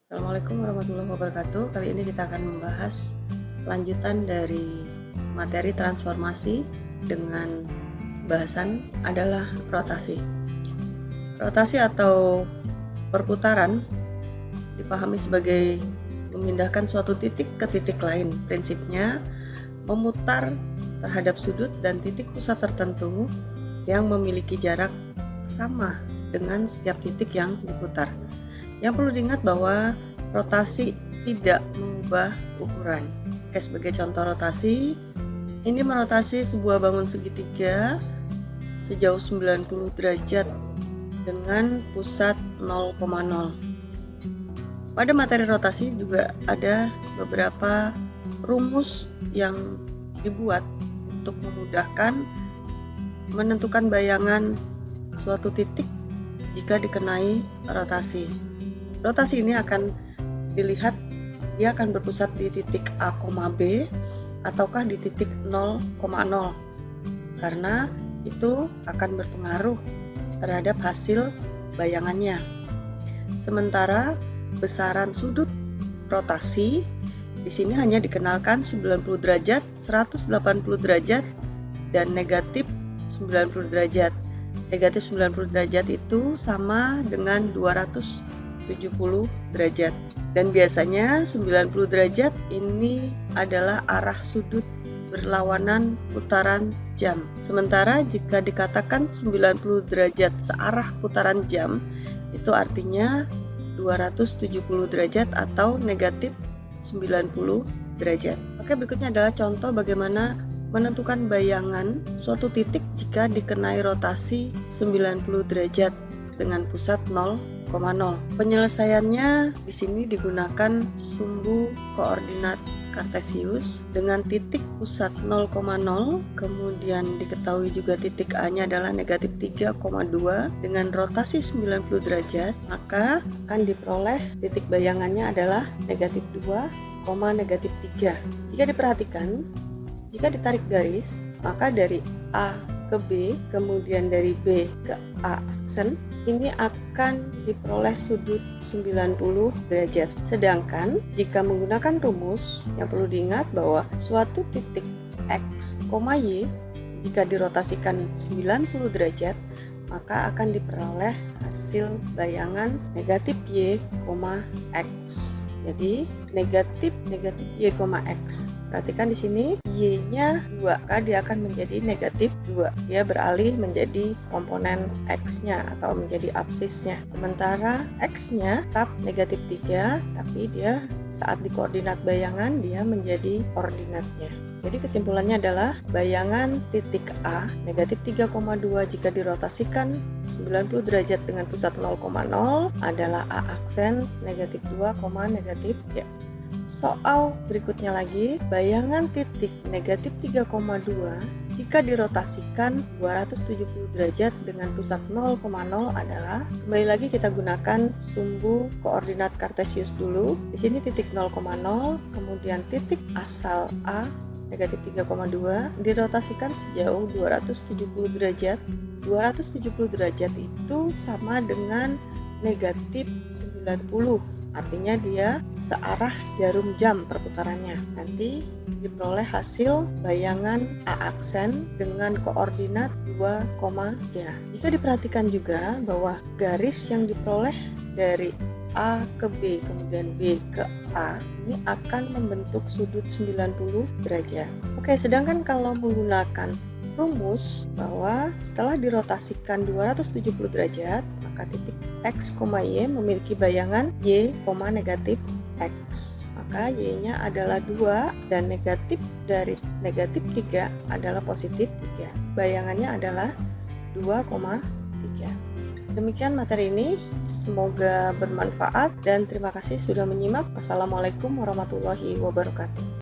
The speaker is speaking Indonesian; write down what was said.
Assalamualaikum warahmatullahi wabarakatuh. Kali ini kita akan membahas lanjutan dari materi transformasi dengan bahasan adalah rotasi. Rotasi atau perputaran dipahami sebagai memindahkan suatu titik ke titik lain. Prinsipnya memutar terhadap sudut dan titik pusat tertentu yang memiliki jarak sama dengan setiap titik yang diputar. Yang perlu diingat bahwa rotasi tidak mengubah ukuran. Sebagai contoh rotasi, ini merotasi sebuah bangun segitiga sejauh 90 derajat dengan pusat 0,0. Pada materi rotasi juga ada beberapa rumus yang dibuat untuk memudahkan menentukan bayangan suatu titik jika dikenai rotasi. Rotasi ini akan dilihat dia akan berpusat di titik A, B ataukah di titik 0,0 karena itu akan berpengaruh terhadap hasil bayangannya. Sementara besaran sudut rotasi di sini hanya dikenalkan 90 derajat, 180 derajat dan negatif 90 derajat. Negatif 90 derajat itu sama dengan 270 derajat. Dan biasanya 90 derajat ini adalah arah sudut berlawanan putaran jam. Sementara jika dikatakan 90 derajat searah putaran jam, itu artinya 270 derajat atau negatif 90 derajat. Oke, berikutnya adalah contoh bagaimana menentukan bayangan suatu titik jika dikenai rotasi 90 derajat dengan pusat 0,0. Penyelesaiannya di sini digunakan sumbu koordinat kartesius dengan titik pusat 0,0, kemudian diketahui juga titik A-nya adalah negatif 3,2 dengan rotasi 90 derajat, maka akan diperoleh titik bayangannya adalah negatif 2, negatif 3. Jika diperhatikan, jika ditarik garis, maka dari A ke B, kemudian dari B ke A aksen, ini akan diperoleh sudut 90 derajat. Sedangkan jika menggunakan rumus, yang perlu diingat bahwa suatu titik X, Y, jika dirotasikan 90 derajat, maka akan diperoleh hasil bayangan negatif Y, X. Jadi negatif Y, X. Perhatikan di sini Y-nya 2, maka dia akan menjadi negatif 2. Dia beralih menjadi komponen X-nya atau menjadi absisnya. Sementara X-nya tetap negatif 3, tapi dia saat di koordinat bayangan dia menjadi koordinatnya. Jadi kesimpulannya adalah bayangan titik A negatif 3,2 jika dirotasikan 90 derajat dengan pusat 0,0 adalah A aksen negatif 2, negatif Y. Soal berikutnya lagi, bayangan titik negatif 3,2 jika dirotasikan 270 derajat dengan pusat 0,0 adalah, kembali lagi kita gunakan sumbu koordinat kartesius dulu. Di sini titik 0,0, kemudian titik asal A negatif 3,2 dirotasikan sejauh 270 derajat. 270 derajat itu sama dengan negatif 90. Artinya dia searah jarum jam perputarannya. Nanti diperoleh hasil bayangan A aksen dengan koordinat 2,3. Jika diperhatikan juga bahwa garis yang diperoleh dari A ke B kemudian B ke A ini akan membentuk sudut 90 derajat. Oke, sedangkan kalau menggunakan rumus bahwa setelah dirotasikan 270 derajat, maka titik X, Y memiliki bayangan Y, negatif X. Maka Y-nya adalah 2 dan negatif dari negatif 3 adalah positif 3. Bayangannya adalah 2,3. Demikian materi ini, semoga bermanfaat dan terima kasih sudah menyimak. Wassalamualaikum warahmatullahi wabarakatuh.